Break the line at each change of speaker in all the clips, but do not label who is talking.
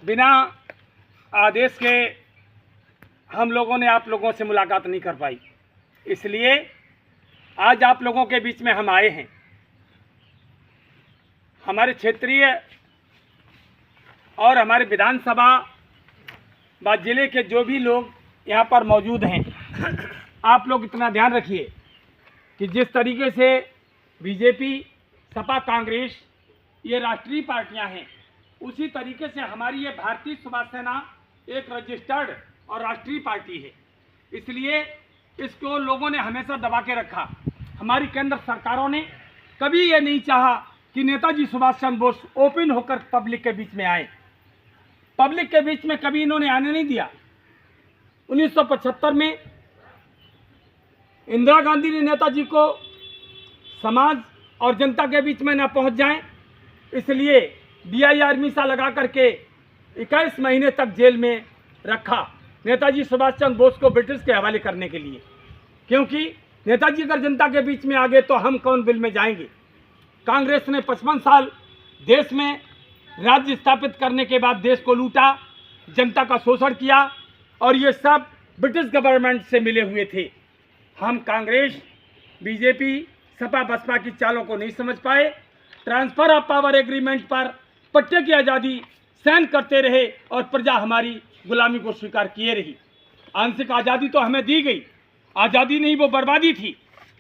बिना आदेश के हम लोगों ने आप लोगों से मुलाकात नहीं कर पाई, इसलिए आज आप लोगों के बीच में हम आए हैं। हमारे क्षेत्रीय और हमारे विधानसभा व जिले के जो भी लोग यहाँ पर मौजूद हैं, आप लोग इतना ध्यान रखिए कि जिस तरीके से बीजेपी, सपा, कांग्रेस ये राष्ट्रीय पार्टियां हैं, उसी तरीके से हमारी ये भारतीय सुभाष सेना एक रजिस्टर्ड और राष्ट्रीय पार्टी है। इसलिए इसको लोगों ने हमेशा दबा के रखा। हमारी केंद्र सरकारों ने कभी ये नहीं चाहा कि नेताजी सुभाष चंद्र बोस ओपन होकर पब्लिक के बीच में आए। पब्लिक के बीच में कभी इन्होंने आने नहीं दिया। 1975 में इंदिरा गांधी ने नेताजी को समाज और जनता के बीच में न पहुंच जाएं, इसलिए DIR मीसा लगा करके 21 महीने तक जेल में रखा नेताजी सुभाष चंद्र बोस को ब्रिटिश के हवाले करने के लिए। क्योंकि नेताजी अगर जनता के बीच में आ गए तो हम कौन बिल में जाएंगे। कांग्रेस ने 55 साल देश में राज्य स्थापित करने के बाद देश को लूटा, जनता का शोषण किया और ये सब ब्रिटिश गवर्नमेंट से मिले हुए थे। हम कांग्रेस, बीजेपी, सपा, बसपा की चालों को नहीं समझ पाए। ट्रांसफर ऑफ पावर एग्रीमेंट पर पट्टे की आज़ादी सहन करते रहे और प्रजा हमारी गुलामी को स्वीकार किए रही। आंशिक आज़ादी तो हमें दी गई, आज़ादी नहीं वो बर्बादी थी,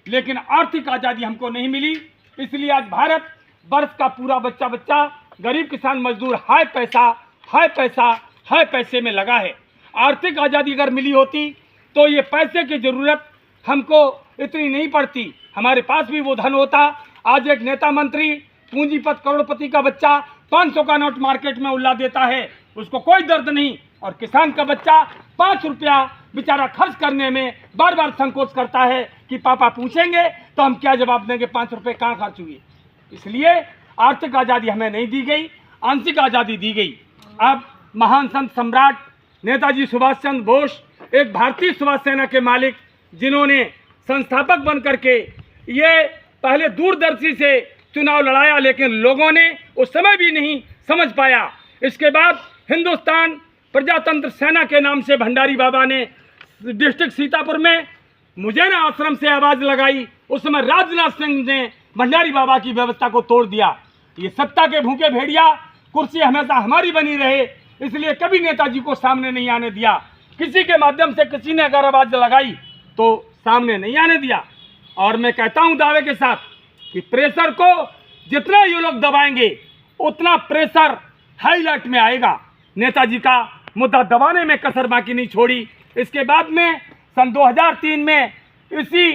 लेकिन आर्थिक आज़ादी हमको नहीं मिली। इसलिए आज भारत वर्ष का पूरा बच्चा बच्चा गरीब किसान मजदूर हाय पैसा हाय पैसा हाय पैसे में लगा है। आर्थिक आज़ादी अगर मिली होती तो ये पैसे की ज़रूरत हमको इतनी नहीं पड़ती, हमारे पास भी वो धन होता। आज एक नेता मंत्री पूंजीपत करोड़पति का बच्चा 500 का नोट मार्केट में उल्ला देता है, उसको कोई दर्द नहीं, और किसान का बच्चा 5 रुपया बेचारा खर्च करने में बार बार संकोच करता है कि पापा पूछेंगे तो हम क्या जवाब देंगे, 5 रुपये कहाँ खर्च हुए। इसलिए आर्थिक आज़ादी हमें नहीं दी गई, आंशिक आज़ादी दी गई। अब महान संत सम्राट नेताजी सुभाष चंद्र बोस एक भारतीय सुभाष सेना के मालिक, जिन्होंने संस्थापक बन करके ये पहले दूरदर्शी से चुनाव लड़ाया, लेकिन लोगों ने उस समय भी नहीं समझ पाया। इसके बाद हिंदुस्तान प्रजातंत्र सेना के नाम से भंडारी बाबा ने डिस्ट्रिक्ट सीतापुर में मुजैना आश्रम से आवाज़ लगाई। उस समय राजनाथ सिंह ने भंडारी बाबा की व्यवस्था को तोड़ दिया। ये सत्ता के भूखे भेड़िया, कुर्सी हमेशा हमारी बनी रहे, इसलिए कभी नेताजी को सामने नहीं आने दिया। किसी के माध्यम से किसी ने अगर आवाज़ लगाई तो सामने नहीं आने दिया। और मैं कहता हूँ दावे के साथ कि प्रेशर को जितना ये लोग दबाएंगे उतना प्रेशर हाईलाइट में आएगा। नेताजी का मुद्दा दबाने में कसर बाकी नहीं छोड़ी। इसके बाद में सन 2003 में इसी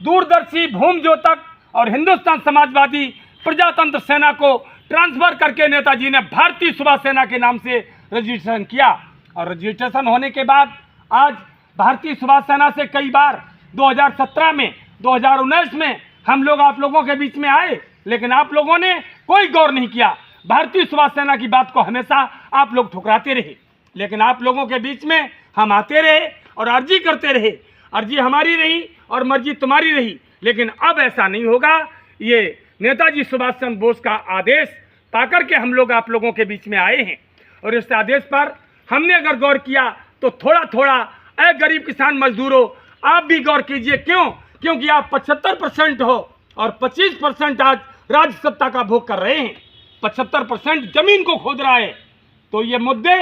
दूरदर्शी भूमज्योतक और हिंदुस्तान समाजवादी प्रजातंत्र सेना को ट्रांसफर करके नेताजी ने भारतीय सुभाष सेना के नाम से रजिस्ट्रेशन किया। और रजिस्ट्रेशन होने के बाद आज भारतीय सुभाष सेना से कई बार 2017 में, 2019 में हम लोग आप लोगों के बीच में आए, लेकिन आप लोगों ने कोई गौर नहीं किया। भारतीय सुभाष सेना की बात को हमेशा आप लोग ठुकराते रहे, लेकिन आप लोगों के बीच में हम आते रहे और अर्जी करते रहे। अर्जी हमारी रही और मर्जी तुम्हारी रही, लेकिन अब ऐसा नहीं होगा। ये नेताजी सुभाष चंद्र बोस का आदेश पाकर के हम लोग आप लोगों के बीच में आए हैं, और इस आदेश पर हमने अगर गौर किया तो थोड़ा थोड़ा गरीब किसान मजदूरों आप भी गौर कीजिए। क्यों? क्योंकि आप 75% हो और 25% आज राज्य सत्ता का भोग कर रहे हैं। 75% जमीन को खोद रहा है। तो ये मुद्दे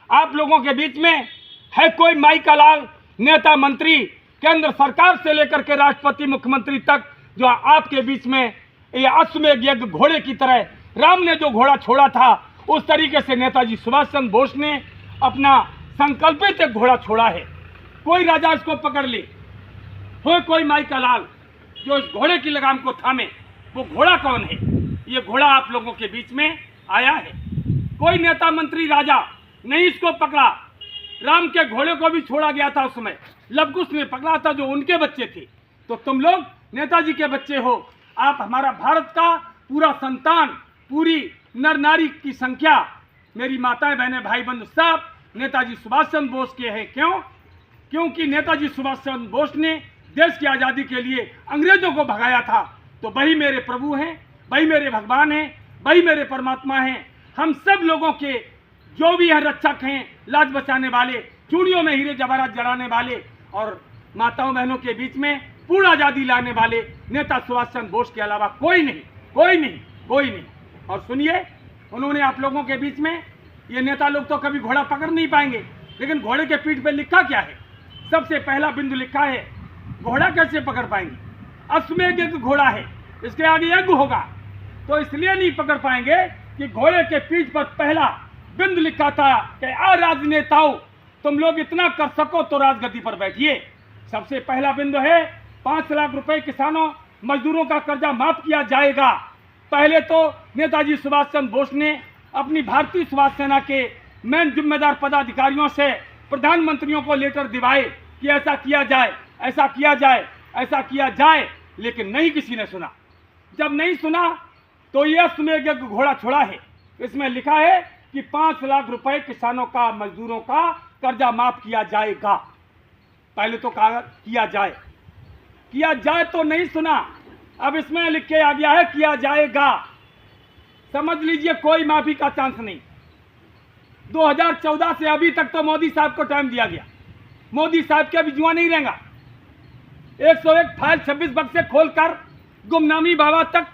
आप लोगों के बीच में है। कोई माई का लाल नेता मंत्री केंद्र सरकार से लेकर के राष्ट्रपति मुख्यमंत्री तक जो आपके बीच में ये अश्वमेध यज्ञ घोड़े की तरह राम ने जो घोड़ा छोड़ा था, उस तरीके से नेताजी सुभाष चंद्र बोस ने अपना संकल्पित एक घोड़ा छोड़ा है। कोई राजा इसको पकड़ ले, हो कोई माई का लाल जो इस घोड़े की लगाम को थामे, वो घोड़ा कौन है? ये घोड़ा आप लोगों के बीच में आया है। कोई नेता मंत्री राजा नहीं इसको पकड़ा। राम के घोड़े को भी छोड़ा गया था, उस समय लवकुश ने पकड़ा था जो उनके बच्चे थे। तो तुम लोग नेताजी के बच्चे हो। आप हमारा भारत का पूरा संतान, पूरी नर नारी की संख्या, मेरी माताएं बहनें भाई बंधु सब नेताजी सुभाष चंद्र बोस के हैं। क्यों? क्योंकि नेताजी सुभाष चंद्र बोस ने देश की आज़ादी के लिए अंग्रेजों को भगाया था। तो वही मेरे प्रभु हैं, वही मेरे भगवान हैं, वही मेरे परमात्मा हैं। हम सब लोगों के जो भी हैं रक्षक हैं, लाज बचाने वाले, चूड़ियों में हीरे जवाहरात जड़ाने वाले और माताओं बहनों के बीच में पूर्ण आज़ादी लाने वाले नेता सुभाष चंद्र बोस के अलावा कोई नहीं, कोई नहीं, कोई नहीं। और सुनिए, उन्होंने आप लोगों के बीच में, ये नेता लोग तो कभी घोड़ा पकड़ नहीं पाएंगे, लेकिन घोड़े के पीठ पे लिखा क्या है? सबसे पहला बिंदु लिखा है, घोड़ा कैसे पकड़ पाएंगे? अश्वमेध यज्ञ घोड़ा है, इसके आगे यज्ञ होगा, तो इसलिए नहीं पकड़ पाएंगे कि घोड़े के पीठ पर पहला बिंदु लिखा था कि राजनेताओं, तुम लोग इतना कर सको तो राजगद्दी पर बैठिए। सबसे पहला बिंदु है 5 लाख रुपए किसानों मजदूरों का कर्जा माफ किया जाएगा। पहले तो नेताजी सुभाष चंद्र बोस ने अपनी भारतीय सुभाष सेना के मेन जिम्मेदार पदाधिकारियों से प्रधानमंत्रियों को लेटर दिवाए कि ऐसा किया जाए, ऐसा किया जाए, ऐसा किया जाए, लेकिन नहीं किसी ने सुना। जब नहीं सुना तो ये अश्वमेध यज्ञ घोड़ा छोड़ा है। इसमें लिखा है कि 5 लाख रुपए किसानों का, मजदूरों का कर्जा माफ किया जाएगा। पहले तो कहा किया जाए तो नहीं सुना, अब इसमें लिख के आ गया है किया जाएगा। समझ लीजिए कोई माफी का चांस नहीं। 2014 से अभी तक तो मोदी साहब को टाइम दिया गया, मोदी साहब के अभी जुआ नहीं रहेगा। 101 फाइल 26 बक्से खोलकर गुमनामी बाबा तक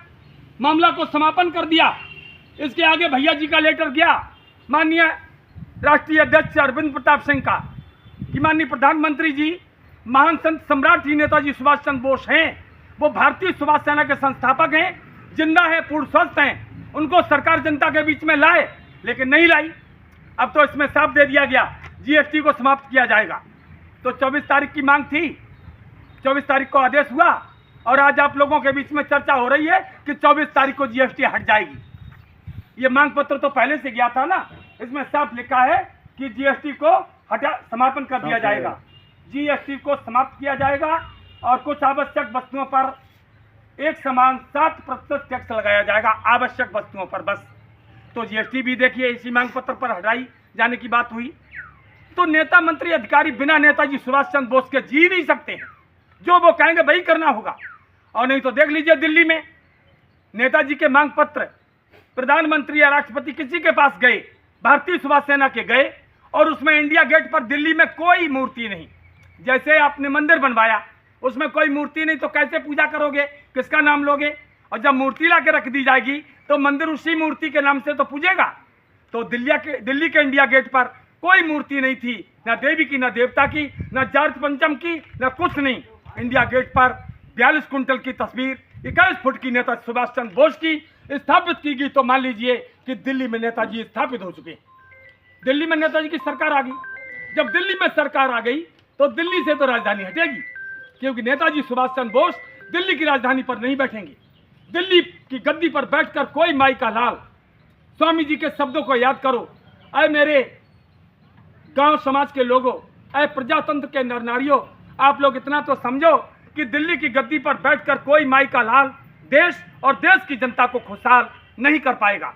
मामला को समापन कर दिया। इसके आगे भैया जी का लेटर गया माननीय राष्ट्रीय अध्यक्ष अरविंद प्रताप सिंह का कि माननीय प्रधानमंत्री जी, महान संत सम्राट जी नेताजी सुभाष चंद्र बोस हैं, वो भारतीय सुभाष सेना के संस्थापक हैं, जिंदा हैं, पूर्ण स्वस्थ हैं, उनको सरकार जनता के बीच में लाए, लेकिन नहीं लाई। अब तो इसमें साफ दे दिया गया जीएसटी को समाप्त किया जाएगा। तो 24 तारीख की मांग थी, 24 तारीख को आदेश हुआ और आज आप लोगों के बीच में चर्चा हो रही है कि 24 तारीख को जीएसटी हट जाएगी। ये मांग पत्र तो पहले से गया था ना, इसमें साफ लिखा है कि जीएसटी को समापन कर दिया जाएगा, जीएसटी को समाप्त किया जाएगा और कुछ आवश्यक वस्तुओं पर एक समान 7% टैक्स लगाया जाएगा, आवश्यक वस्तुओं पर बस। तो जीएसटी भी देखिए इसी मांग पत्र पर हटाई जाने की बात हुई। तो नेता मंत्री अधिकारी बिना नेताजी सुभाष चंद्र बोस के जी नहीं सकते हैं, जो वो कहेंगे वही करना होगा। और नहीं तो देख लीजिए दिल्ली में नेताजी के मांग पत्र प्रधानमंत्री या राष्ट्रपति किसी के पास गए, भारतीय सुभाष सेना के गए, और उसमें इंडिया गेट पर दिल्ली में कोई मूर्ति नहीं। जैसे आपने मंदिर बनवाया उसमें कोई मूर्ति नहीं, तो कैसे पूजा करोगे, किसका नाम लोगे? और जब मूर्ति ला के रख दी जाएगी तो मंदिर उसी मूर्ति के नाम से तो पूजेगा। तो दिल्ली के इंडिया गेट पर कोई मूर्ति नहीं थी, ना देवी की, ना देवता की, ना जार्ज पंचम की, ना कुछ नहीं। इंडिया गेट पर 42 कुंटल की तस्वीर 21 फुट की नेता सुभाष चंद्र बोस की स्थापित की गई। तो मान लीजिए कि दिल्ली में नेताजी स्थापित हो चुके, दिल्ली में नेताजी की सरकार आ गई। जब दिल्ली में सरकार आ गई तो दिल्ली से तो राजधानी हटेगी, क्योंकि नेताजी सुभाष चंद्र बोस दिल्ली की राजधानी पर नहीं बैठेंगे। दिल्ली की गद्दी पर बैठकर कोई माई का लाल, स्वामी जी के शब्दों को याद करो, अय मेरे गांव समाज के लोगों, अय प्रजातंत्र के नर नारियों, आप लोग इतना तो समझो कि दिल्ली की गद्दी पर बैठकर कोई माई का लाल देश और देश की जनता को खुशहाल नहीं कर पाएगा।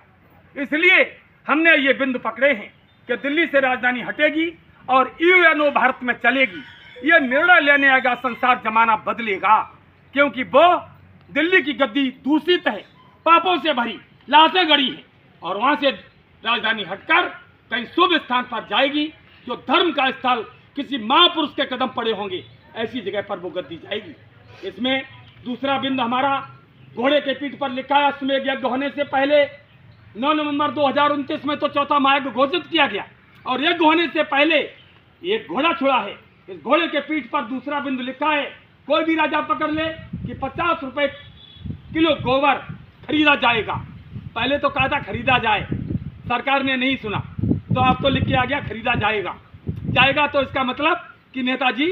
इसलिए हमने ये बिंदु पकड़े हैं कि दिल्ली से राजधानी हटेगी और यूएनओ भारत में चलेगी। ये निर्णय लेने आएगा, संसार जमाना बदलेगा, क्योंकि वो दिल्ली की गद्दी दूषित है, पापों से भरी, लाशें गड़ी है, और वहां से राजधानी हटकर कहीं शुभ स्थान पर जाएगी, जो धर्म का स्थल, किसी महापुरुष के कदम पड़े होंगे, ऐसी जगह पर वो गद्दी जाएगी। इसमें दूसरा बिंदु हमारा घोड़े के पीठ पर लिखा है, अश्वमेध यज्ञ होने से पहले 9 नवंबर 2029 में तो चौथा महायज्ञ घोषित किया गया, और यज्ञ होने से पहले एक घोड़ा छोड़ा है। इस घोड़े के पीठ पर दूसरा बिंदु लिखा है, कोई भी राजा पकड़ ले कि 50 रुपए किलो गोबर खरीदा जाएगा। पहले तो कहा था खरीदा जाए, सरकार ने नहीं सुना, तो अब तो लिख के आ गया खरीदा जाएगा। तो इसका मतलब कि नेताजी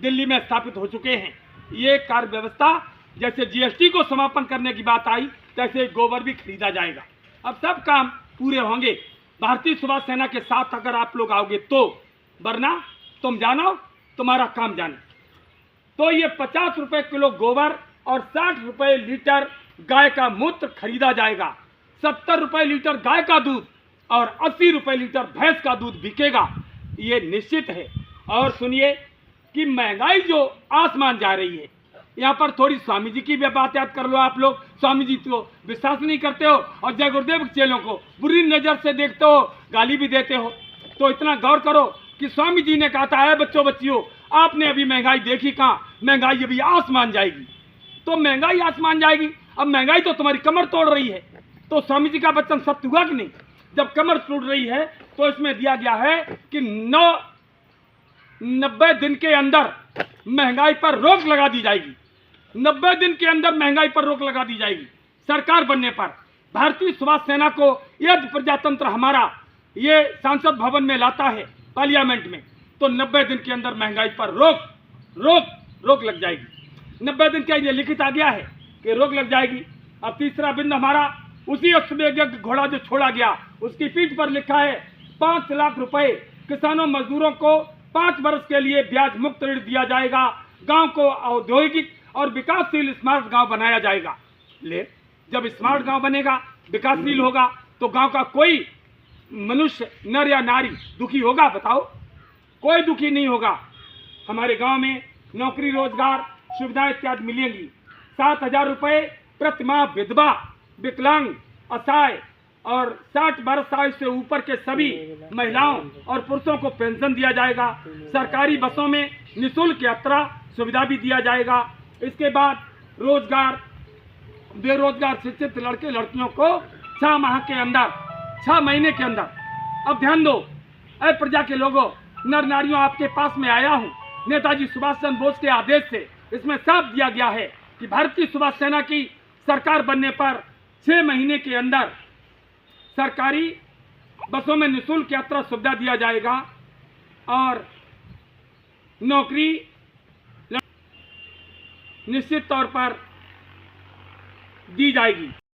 दिल्ली में स्थापित हो चुके हैं। ये कार्य व्यवस्था, जैसे जीएसटी को समापन करने की बात आई, तैसे गोबर भी खरीदा जाएगा। अब सब काम पूरे होंगे भारतीय सुभाष सेना के साथ अगर आप लोग आओगे तो, वरना तुम जानो तुम्हारा काम जाने। तो ये 50 रुपए किलो गोबर और 60 रुपए लीटर गाय का मूत्र खरीदा जाएगा। 70 रुपए लीटर गाय का दूध और 80 रुपए लीटर भैंस का दूध बिकेगा, ये निश्चित है। और सुनिए कि महंगाई जो आसमान जा रही है, यहाँ पर थोड़ी स्वामी जी की भी बात याद कर लो। आप लोग स्वामी जी को विश्वास नहीं करते हो और जय गुरुदेव के चेलों को बुरी नज़र से देखते हो, गाली भी देते हो। तो इतना गौर करो कि स्वामी जी ने कहा था, है बच्चों बच्चियों, आपने अभी महंगाई देखी कहाँ, महंगाई अभी आसमान जाएगी। तो महंगाई आसमान जाएगी, अब महंगाई तो तुम्हारी कमर तोड़ रही है। तो स्वामी जी का वचन सत्य हुआ कि नहीं? जब कमर टूट रही है तो इसमें दिया गया है कि 90 दिन के अंदर महंगाई पर रोक लगा दी जाएगी। 90 दिन के अंदर महंगाई पर रोक लगा दी जाएगी। सरकार बनने पर भारतीय सुभाष सेना को यदि प्रजातंत्र हमारा ये संसद भवन में लाता है, पार्लियामेंट में, तो 90 दिन के अंदर महंगाई पर रोक लग जाएगी। 90 दिन का ये लिखित आ गया है कि रोक लग जाएगी। अब तीसरा बिंद हमारा उसी अश्वमेध घोड़ा जो छोड़ा गया उसकी पीठ पर लिखा है 5 लाख रुपए किसानों मजदूरों को 5 वर्ष के लिए ब्याज मुक्त ऋण दिया जाएगा। गांव को औद्योगिक और विकासशील स्मार्ट गांव बनाया जाएगा। ले, जब स्मार्ट गांव बनेगा, विकासशील होगा, तो गांव का कोई मनुष्य, नर या नारी दुखी होगा? बताओ, कोई दुखी नहीं होगा। हमारे गांव में नौकरी, रोजगार, सुविधाएं इत्यादि मिलेंगी। 7,000 रुपये प्रति माह विधवा, विकलांग, असहाय और 60 वर्ष आयु से ऊपर के सभी महिलाओं और पुरुषों को पेंशन दिया जाएगा। सरकारी बसों में निःशुल्क यात्रा सुविधा भी दिया जाएगा। इसके बाद रोजगार, बेरोजगार शिक्षित लड़के लड़कियों को 6 माह के अंदर, 6 महीने के अंदर, अब ध्यान दो, ऐ प्रजा के लोगों, नर नारियों, आपके पास में आया हूँ नेताजी सुभाष चंद्र बोस के आदेश से। इसमें साफ दिया गया है कि भारतीय सुभाष सेना की सरकार बनने पर 6 महीने के अंदर सरकारी बसों में निःशुल्क यात्रा सुविधा दिया जाएगा और नौकरी निश्चित तौर पर दी जाएगी।